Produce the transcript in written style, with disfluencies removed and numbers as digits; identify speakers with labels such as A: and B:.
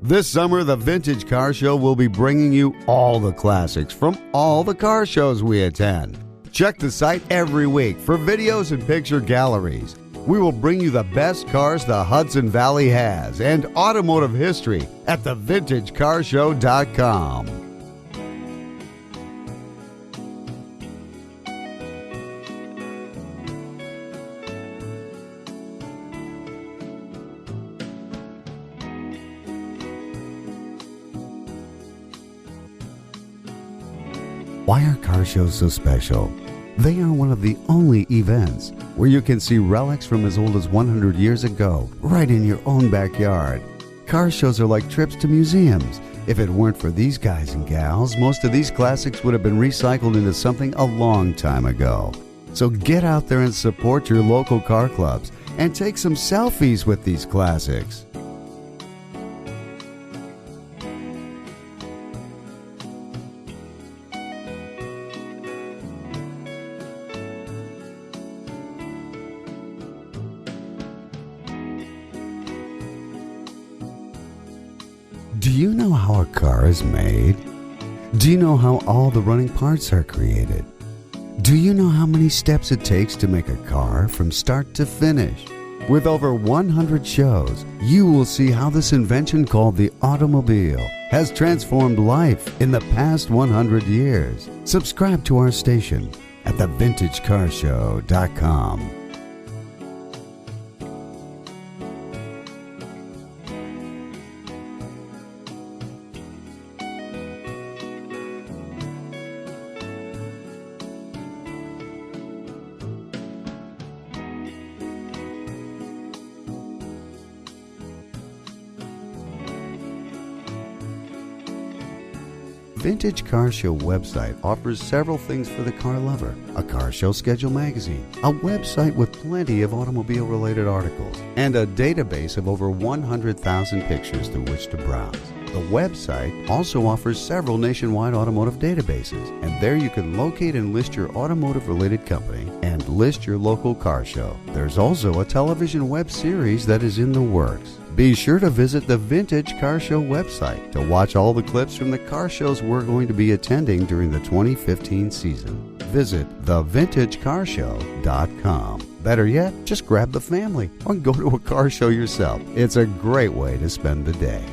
A: This summer, the Vintage Car Show will be bringing you all the classics from all the car shows we attend. Check the site every week for videos and picture galleries. We will bring you the best cars the Hudson Valley has and automotive history at thevintagecarshow.com. Why are car shows so special? They are one of the only events where you can see relics from as old as 100 years ago right in your own backyard. Car shows are like trips to museums. If it weren't for these guys and gals, most of these classics would have been recycled into something a long time ago. So get out there and support your local car clubs and take some selfies with these classics. Do you know how a car is made? Do you know how all the running parts are created? Do you know how many steps it takes to make a car from start to finish? With over 100 shows, you will see how this invention called the automobile has transformed life in the past 100 years. Subscribe to our station at thevintagecarshow.com. Vintage Car Show website offers several things for the car lover: a car show schedule magazine, a website with plenty of automobile related articles, and a database of over 100,000 pictures through which to browse. The website also offers several nationwide automotive databases, and there you can locate and list your automotive related company and list your local car show. There's also a television web series that is in the works. Be sure to visit the Vintage Car Show website to watch all the clips from the car shows we're going to be attending during the 2015 season. Visit thevintagecarshow.com. Better yet, just grab the family or go to a car show yourself. It's a great way to spend the day.